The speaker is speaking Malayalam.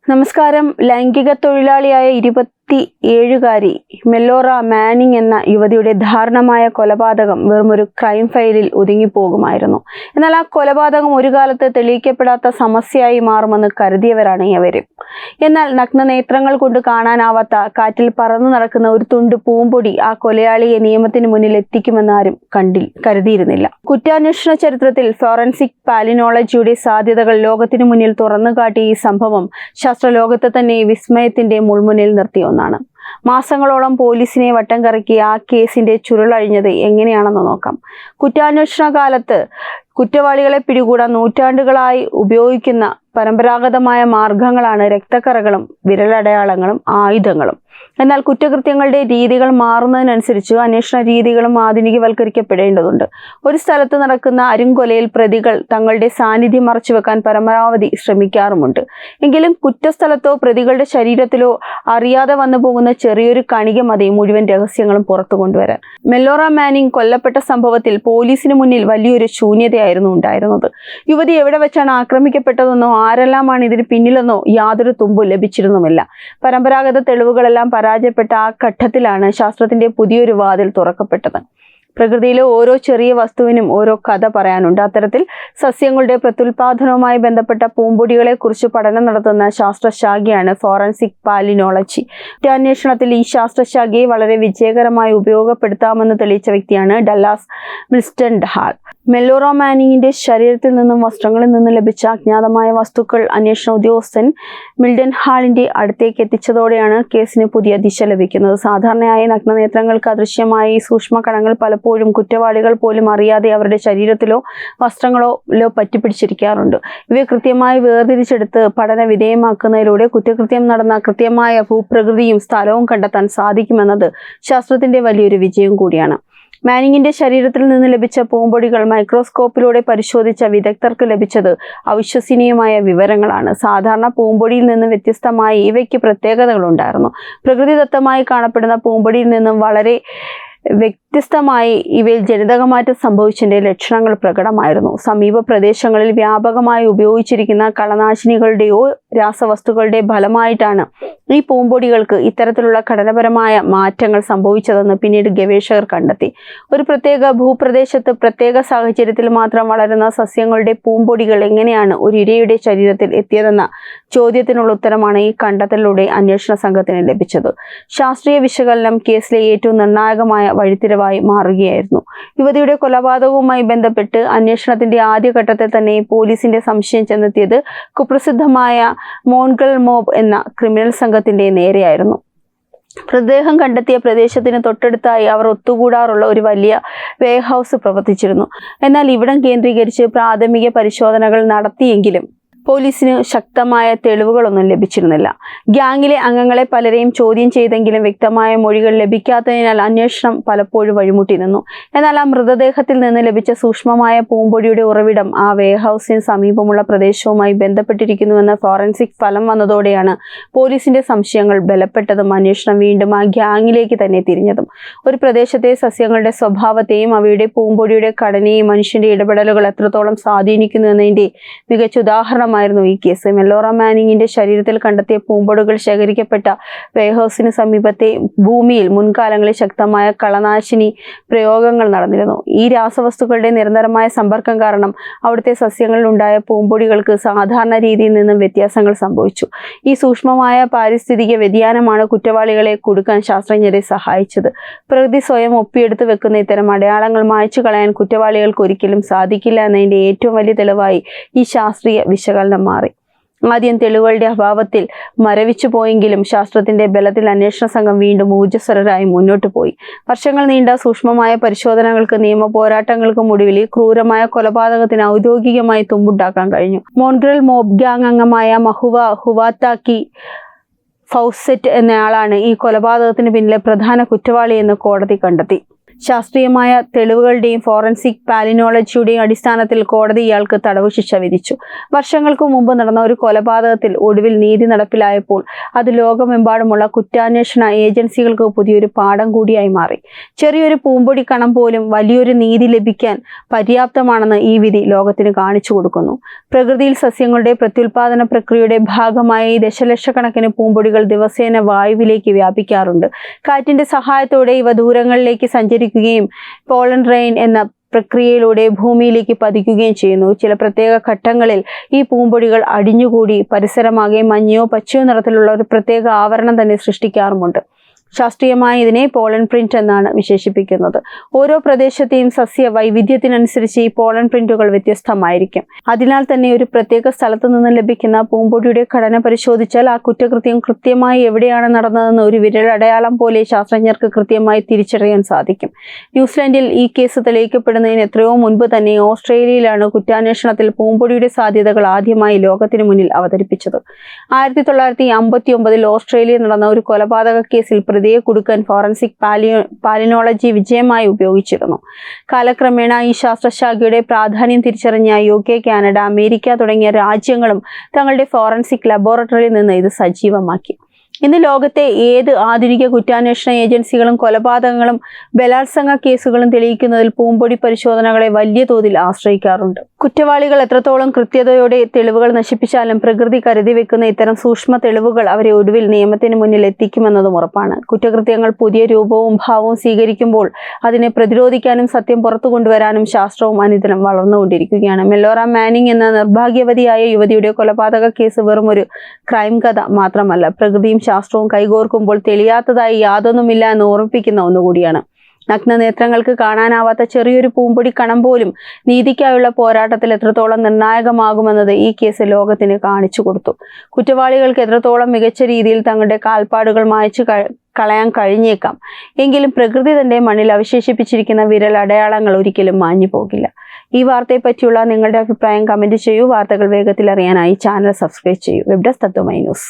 നമസ്കാരം. ലൈംഗിക തൊഴിലാളിയായ 27-കാരി മെല്ലോറ മാനിങ് എന്ന യുവതിയുടെ ദാരുണമായ കൊലപാതകം വെറുമൊരു ക്രൈം ഫയലിൽ ഒതുങ്ങിപ്പോകുമായിരുന്നു. എന്നാൽ ആ കൊലപാതകം ഒരു കാലത്ത് തെളിയിക്കപ്പെടാത്ത സമസ്യയായി മാറുമെന്ന് കരുതിയവരാണ് ഇവർ. എന്നാൽ നഗ്നനേത്രങ്ങൾ കൊണ്ട് കാണാനാവാത്ത കാറ്റിൽ പറന്നു നടക്കുന്ന ഒരു തുണ്ട് പൂമ്പൊടി ആ കൊലയാളിയെ നിയമത്തിന് മുന്നിൽ എത്തിക്കുമെന്ന് ആരും കരുതിയിരുന്നില്ല. കുറ്റാന്വേഷണ ചരിത്രത്തിൽ ഫോറൻസിക് പാലിനോളജിയുടെ സാധ്യതകൾ ലോകത്തിനു മുന്നിൽ തുറന്നുകാട്ടിയ ഈ സംഭവം ശാസ്ത്രലോകത്തെ തന്നെ വിസ്മയത്തിന്റെ മുൾമുന്നിൽ നിർത്തിയ ഒന്നാണ്. മാസങ്ങളോളം പോലീസിനെ വട്ടം കറക്കി ആ കേസിന്റെ ചുരുളഴിഞ്ഞത് എങ്ങനെയാണെന്ന് നോക്കാം. കുറ്റാന്വേഷണ കാലത്ത് കുറ്റവാളികളെ പിടികൂടാൻ നൂറ്റാണ്ടുകളായി ഉപയോഗിക്കുന്ന പരമ്പരാഗതമായ മാർഗങ്ങളാണ് രക്തക്കറകളും വിരലടയാളങ്ങളും ആയുധങ്ങളും. എന്നാൽ കുറ്റകൃത്യങ്ങളുടെ രീതികൾ മാറുന്നതിനനുസരിച്ച് അന്വേഷണ രീതികളും ആധുനികവൽക്കരിക്കപ്പെടേണ്ടതുണ്ട്. ഒരു സ്ഥലത്ത് നടക്കുന്ന അരുംകൊലയിൽ പ്രതികൾ തങ്ങളുടെ സാന്നിധ്യം മറച്ചുവെക്കാൻ പരമാവധി ശ്രമിക്കാറുമുണ്ട്. എങ്കിലും കുറ്റസ്ഥലത്തോ പ്രതികളുടെ ശരീരത്തിലോ അറിയാതെ വന്നു പോകുന്ന ചെറിയൊരു കണിക മതി മുഴുവൻ രഹസ്യങ്ങളും പുറത്തു കൊണ്ടുവരാൻ. മെല്ലോറ മാനിങ് കൊല്ലപ്പെട്ട സംഭവത്തിൽ പോലീസിന് മുന്നിൽ വലിയൊരു ശൂന്യതയായിരുന്നു ഉണ്ടായിരുന്നത്. യുവതി എവിടെ വെച്ചാണ് ആക്രമിക്കപ്പെട്ടതെന്നോ ആരെല്ലാമാണ് ഇതിന് പിന്നിലെന്നോ യാതൊരു തുമ്പും ലഭിച്ചിരുന്നുമില്ല. പരമ്പരാഗത തെളിവുകളെല്ലാം പരാജയപ്പെട്ട ആ ഘട്ടത്തിലാണ് ശാസ്ത്രത്തിന്റെ പുതിയൊരു വാതിൽ തുറക്കപ്പെട്ടത്. പ്രകൃതിയിലെ ഓരോ ചെറിയ വസ്തുവിനും ഓരോ കഥ പറയാനുണ്ട്. അത്തരത്തിൽ സസ്യങ്ങളുടെ പ്രത്യുൽപാദനവുമായി ബന്ധപ്പെട്ട പൂമ്പൊടികളെ കുറിച്ച് പഠനം നടത്തുന്ന ശാസ്ത്രശാഖയാണ് ഫോറൻസിക് പാലിനോളജി. കുറ്റാന്വേഷണത്തിൽ ഈ ശാസ്ത്രശാഖയെ വളരെ വിജയകരമായി ഉപയോഗപ്പെടുത്താമെന്ന് തെളിയിച്ച വ്യക്തിയാണ് ഡല്ലാസ് മിൽസ്റ്റൺ ഹാൾ. മെല്ലോറ മാനിങ്ങിന്റെ ശരീരത്തിൽ നിന്നും വസ്ത്രങ്ങളിൽ നിന്നും ലഭിച്ച അജ്ഞാതമായ വസ്തുക്കൾ അന്വേഷണ ഉദ്യോഗസ്ഥൻ മിൽഡൻ ഹാളിന്റെ അടുത്തേക്ക് എത്തിച്ചതോടെയാണ് കേസിന് പുതിയ ദിശ ലഭിക്കുന്നത്. സാധാരണയായി നഗ്നനേത്രങ്ങൾക്ക് അദൃശ്യമായ ഈ സൂക്ഷ്മ കണങ്ങൾ പലപ്പോഴും കുറ്റവാളികൾ പോലും അറിയാതെ അവരുടെ ശരീരത്തിലോ വസ്ത്രങ്ങളിലോ പറ്റിപ്പിടിച്ചിരിക്കാറുണ്ട്. ഇവയെ കൃത്യമായി വേർതിരിച്ചെടുത്ത് പഠന വിധേയമാക്കുന്നതിലൂടെ കുറ്റകൃത്യം നടന്ന കൃത്യമായ ഭൂപ്രകൃതിയും സ്ഥലവും കണ്ടെത്താൻ സാധിക്കുമെന്നത് ശാസ്ത്രത്തിന്റെ വലിയൊരു വിജയം കൂടിയാണ്. മാനിങ്ങിന്റെ ശരീരത്തിൽ നിന്ന് ലഭിച്ച പൂമ്പൊടികൾ മൈക്രോസ്കോപ്പിലൂടെ പരിശോധിച്ച വിദഗ്ധർക്ക് ലഭിച്ചത് അവിശ്വസനീയമായ വിവരങ്ങളാണ്. സാധാരണ പൂമ്പൊടിയിൽ നിന്ന് വ്യത്യസ്തമായി ഇവയ്ക്ക് പ്രത്യേകതകളുണ്ടായിരുന്നു. പ്രകൃതിദത്തമായി കാണപ്പെടുന്ന പൂമ്പൊടിയിൽ നിന്നും വളരെ വ്യത്യസ്തമായി ഇവയിൽ ജനിതകമാറ്റം സംഭവിച്ചതിന്റെ ലക്ഷണങ്ങൾ പ്രകടമായിരുന്നു. സമീപ പ്രദേശങ്ങളിൽ വ്യാപകമായി ഉപയോഗിച്ചിരിക്കുന്ന കളനാശിനികളുടെയോ രാസവസ്തുക്കളുടെ ഫലമായിട്ടാണ് ഈ പൂമ്പൊടികൾക്ക് ഇത്തരത്തിലുള്ള ഘടനാപരമായ മാറ്റങ്ങൾ സംഭവിച്ചതെന്ന് പിന്നീട് ഗവേഷകർ കണ്ടെത്തി. ഒരു പ്രത്യേക ഭൂപ്രദേശത്ത് പ്രത്യേക സാഹചര്യത്തിൽ മാത്രം വളരുന്ന സസ്യങ്ങളുടെ പൂമ്പൊടികൾ എങ്ങനെയാണ് ഒരു ഇരയുടെ ശരീരത്തിൽ എത്തിയതെന്ന ചോദ്യത്തിനുള്ള ഉത്തരമാണ് ഈ കണ്ടെത്തലിലൂടെ അന്വേഷണ സംഘത്തിന് ലഭിച്ചത്. ശാസ്ത്രീയ വിശകലനം കേസിലെ ഏറ്റവും നിർണായകമായ വഴിത്തിരിവായി മാറുകയായിരുന്നു. യുവതിയുടെ കൊലപാതകവുമായി ബന്ധപ്പെട്ട് അന്വേഷണത്തിന്റെ ആദ്യഘട്ടത്തിൽ തന്നെ പോലീസിന്റെ സംശയം ചെന്നെത്തിയത് കുപ്രസിദ്ധമായ മോൺഗ്രൽ മോബ് എന്ന ക്രിമിനൽ സംഘത്തിന്റെ നേരെയായിരുന്നു. മൃതദേഹം കണ്ടെത്തിയ പ്രദേശത്തിന് തൊട്ടടുത്തായി അവർ ഒത്തുകൂടാറുള്ള ഒരു വലിയ വെയർഹൌസ് പ്രവർത്തിച്ചിരുന്നു. എന്നാൽ ഇവിടം കേന്ദ്രീകരിച്ച് പ്രാഥമിക പരിശോധനകൾ നടത്തിയെങ്കിലും പോലീസിന് ശക്തമായ തെളിവുകളൊന്നും ലഭിച്ചിരുന്നില്ല. ഗ്യാങ്ങിലെ അംഗങ്ങളെ പലരെയും ചോദ്യം ചെയ്തെങ്കിലും വ്യക്തമായ മൊഴികൾ ലഭിക്കാത്തതിനാൽ അന്വേഷണം പലപ്പോഴും വഴിമുട്ടി നിന്നു. എന്നാൽ ആ മൃതദേഹത്തിൽ നിന്ന് ലഭിച്ച സൂക്ഷ്മമായ പൂമ്പൊടിയുടെ ഉറവിടം ആ വെയർഹൌസിന് സമീപമുള്ള പ്രദേശവുമായി ബന്ധപ്പെട്ടിരിക്കുന്നുവെന്ന ഫോറൻസിക് ഫലം വന്നതോടെയാണ് പോലീസിന്റെ സംശയങ്ങൾ ബലപ്പെട്ടതും അന്വേഷണം വീണ്ടും ആ ഗ്യാങ്ങിലേക്ക് തന്നെ തിരിഞ്ഞതും. ഒരു പ്രദേശത്തെ സസ്യങ്ങളുടെ സ്വഭാവത്തെയും അവയുടെ പൂമ്പൊടിയുടെ ഘടനയെയും മനുഷ്യന്റെ ഇടപെടലുകൾ എത്രത്തോളം സ്വാധീനിക്കുന്നു എന്നതിന്റെ മികച്ച ഉദാഹരണം ഈ കേസ്. മെല്ലോറ മാനിങ്ങിന്റെ ശരീരത്തിൽ കണ്ടെത്തിയ പൂമ്പൊടികൾ ശേഖരിക്കപ്പെട്ട വെയർഹൌസിന് സമീപത്തെ ഭൂമിയിൽ മുൻകാലങ്ങളിൽ ശക്തമായ കളനാശിനി പ്രയോഗങ്ങൾ നടന്നിരുന്നു. ഈ രാസവസ്തുക്കളുടെ നിരന്തരമായ സമ്പർക്കം കാരണം അവിടുത്തെ സസ്യങ്ങളിൽ ഉണ്ടായ പൂമ്പൊടികൾക്ക് സാധാരണ രീതിയിൽ നിന്നും വ്യത്യാസങ്ങൾ സംഭവിച്ചു. ഈ സൂക്ഷ്മമായ പാരിസ്ഥിതിക വ്യതിയാനമാണ് കുറ്റവാളികളെ കുടുക്കാൻ ശാസ്ത്രജ്ഞരെ സഹായിച്ചത്. പ്രകൃതി സ്വയം ഒപ്പിയെടുത്തു വെക്കുന്ന ഇത്തരം അടയാളങ്ങൾ മായ്ച്ചു കളയാൻ കുറ്റവാളികൾക്ക് ഒരിക്കലും സാധിക്കില്ല എന്നതിന്റെ ഏറ്റവും വലിയ തെളിവായി ഈ ശാസ്ത്രീയ വിശകലനം മാറി. ആദ്യം തെളിവുകളുടെ അഭാവത്തിൽ മരവിച്ചു പോയെങ്കിലും ശാസ്ത്രത്തിന്റെ ബലത്തിൽ അന്വേഷണ സംഘം വീണ്ടും ഊർജ്ജസ്വലരായി മുന്നോട്ട് പോയി. വർഷങ്ങൾ നീണ്ട സൂക്ഷ്മമായ പരിശോധനകൾക്ക് നിയമ പോരാട്ടങ്ങൾക്കും ഒടുവിൽ ക്രൂരമായ കൊലപാതകത്തിന് ഔദ്യോഗികമായി തുമ്പുണ്ടാക്കാൻ കഴിഞ്ഞു. മോൺഗ്രൽ മോബ് ഗ്യാങ് അംഗമായ മഹുവ ഹുവാത്താക്കി ഫൗസെറ്റ് എന്നയാളാണ് ഈ കൊലപാതകത്തിന് പിന്നിലെ പ്രധാന കുറ്റവാളി എന്ന് കോടതി കണ്ടെത്തി. ശാസ്ത്രീയമായ തെളിവുകളുടെയും ഫോറൻസിക് പാലിനോളജിയുടെയും അടിസ്ഥാനത്തിൽ കോടതി ഇയാൾക്ക് തടവ് ശിക്ഷ വിധിച്ചു. വർഷങ്ങൾക്ക് മുമ്പ് നടന്ന ഒരു കൊലപാതകത്തിൽ ഒടുവിൽ നീതി നടപ്പിലായപ്പോൾ അത് ലോകമെമ്പാടുമുള്ള കുറ്റാന്വേഷണ ഏജൻസികൾക്ക് പുതിയൊരു പാഠം കൂടിയായി മാറി. ചെറിയൊരു പൂമ്പൊടി കണം പോലും വലിയൊരു നീതി ലഭിക്കാൻ പര്യാപ്തമാണെന്ന് ഈ വിധി ലോകത്തിന് കാണിച്ചു കൊടുക്കുന്നു. പ്രകൃതിയിൽ സസ്യങ്ങളുടെ പ്രത്യുൽപാദന പ്രക്രിയയുടെ ഭാഗമായ ഈ ദശലക്ഷക്കണക്കിന് പൂമ്പൊടികൾ ദിവസേന വായുവിലേക്ക് വ്യാപിക്കാറുണ്ട്. കാറ്റിന്റെ സഹായത്തോടെ ഇവ ദൂരങ്ങളിലേക്ക് സഞ്ചരിക്കുകയും പോളൻ റെയിൻ എന്ന പ്രക്രിയയിലൂടെ ഭൂമിയിലേക്ക് പതിക്കുകയും ചെയ്യുന്നു. ചില പ്രത്യേക ഘട്ടങ്ങളിൽ ഈ പൂമ്പൊടികൾ അടിഞ്ഞുകൂടി പരിസരമാകെ മഞ്ഞയോ പച്ചയോ നിറത്തിലുള്ള ഒരു പ്രത്യേക ആവരണം തന്നെ സൃഷ്ടിക്കാറുമുണ്ട്. ശാസ്ത്രീയമായി ഇതിനെ പോളൻ പ്രിന്റ് എന്നാണ് വിശേഷിപ്പിക്കുന്നത്. ഓരോ പ്രദേശത്തെയും സസ്യ വൈവിധ്യത്തിനനുസരിച്ച് ഈ പോളൻ പ്രിന്റുകൾ വ്യത്യസ്തമായിരിക്കും. അതിനാൽ തന്നെ ഒരു പ്രത്യേക സ്ഥലത്തു നിന്ന് ലഭിക്കുന്ന പൂമ്പൊടിയുടെ ഘടന പരിശോധിച്ചാൽ ആ കുറ്റകൃത്യം കൃത്യമായി എവിടെയാണ് നടന്നതെന്ന് ഒരു വിരലടയാളം പോലെ ശാസ്ത്രജ്ഞർക്ക് കൃത്യമായി തിരിച്ചറിയാൻ സാധിക്കും. ന്യൂസിലാൻഡിൽ ഈ കേസ് തെളിയിക്കപ്പെടുന്നതിന് എത്രയോ മുൻപ് തന്നെ ഓസ്ട്രേലിയയിലാണ് കുറ്റാന്വേഷണത്തിൽ പൂമ്പൊടിയുടെ സാധ്യതകൾ ആദ്യമായി ലോകത്തിന് മുന്നിൽ അവതരിപ്പിച്ചത്. 1959 ഓസ്ട്രേലിയയിൽ നടന്ന ഒരു കൊലപാതക കേസിൽ പ്രതിയെ കുടുക്കാൻ ഫോറൻസിക് പാലിനോളജി വിജയമായി ഉപയോഗിച്ചിരുന്നു. കാലക്രമേണ ഈ ശാസ്ത്രശാഖയുടെ പ്രാധാന്യം തിരിച്ചറിഞ്ഞ UK, കാനഡ, അമേരിക്ക തുടങ്ങിയ രാജ്യങ്ങളും തങ്ങളുടെ ഫോറൻസിക് ലബോറട്ടറിയിൽ നിന്ന് ഇത് സജീവമാക്കി. ഇന്ന് ലോകത്തെ ഏത് ആധുനിക കുറ്റാന്വേഷണ ഏജൻസികളും കൊലപാതകങ്ങളും ബലാത്സംഗ കേസുകളും തെളിയിക്കുന്നതിൽ പൂമ്പൊടി പരിശോധനകളെ വലിയ തോതിൽ ആശ്രയിക്കാറുണ്ട്. കുറ്റവാളികൾ എത്രത്തോളം കൃത്യതയോടെ തെളിവുകൾ നശിപ്പിച്ചാലും പ്രകൃതി കരുതി വെക്കുന്ന ഇത്തരം സൂക്ഷ്മ തെളിവുകൾ അവരെ ഒടുവിൽ നിയമത്തിന് മുന്നിൽ എത്തിക്കുമെന്നതും ഉറപ്പാണ്. കുറ്റകൃത്യങ്ങൾ പുതിയ രൂപവും ഭാവവും സ്വീകരിക്കുമ്പോൾ അതിനെ പ്രതിരോധിക്കാനും സത്യം പുറത്തു കൊണ്ടുവരാനും ശാസ്ത്രവും അനുദിനം വളർന്നുകൊണ്ടിരിക്കുകയാണ്. മെല്ലോറ മാനിങ് എന്ന നിർഭാഗ്യവതിയായ യുവതിയുടെ കൊലപാതക കേസ് വെറും ഒരു ക്രൈം കഥ മാത്രമല്ല, പ്രകൃതിയും ശാസ്ത്രവും കൈകോർക്കുമ്പോൾ തെളിയാത്തതായി യാതൊന്നുമില്ല എന്ന് ഓർമ്മിപ്പിക്കുന്ന ഒന്നുകൂടിയാണ്. നഗ്നനേത്രങ്ങൾക്ക് കാണാനാവാത്ത ചെറിയൊരു പൂമ്പൊടി കണം പോലും നീതിക്കായുള്ള പോരാട്ടത്തിൽ എത്രത്തോളം നിർണായകമാകുമെന്നത് ഈ കേസ് ലോകത്തിന് കാണിച്ചു കൊടുത്തു. കുറ്റവാളികൾക്ക് എത്രത്തോളം മികച്ച രീതിയിൽ തങ്ങളുടെ കാൽപ്പാടുകൾ മായ്ച്ചു കളയാൻ കഴിഞ്ഞേക്കാം, എങ്കിലും പ്രകൃതി തന്റെ മണ്ണിൽ അവശേഷിപ്പിച്ചിരിക്കുന്ന വിരൽ അടയാളങ്ങൾ ഒരിക്കലും മാഞ്ഞു പോകില്ല. ഈ വാർത്തയെ പറ്റിയുള്ള നിങ്ങളുടെ അഭിപ്രായം കമന്റ് ചെയ്യൂ. വാർത്തകൾ വേഗത്തിൽ അറിയാനായി ചാനൽ സബ്സ്ക്രൈബ് ചെയ്യൂ. വെബ് ഡെസ്ക് തത്വമൈ ന്യൂസ്.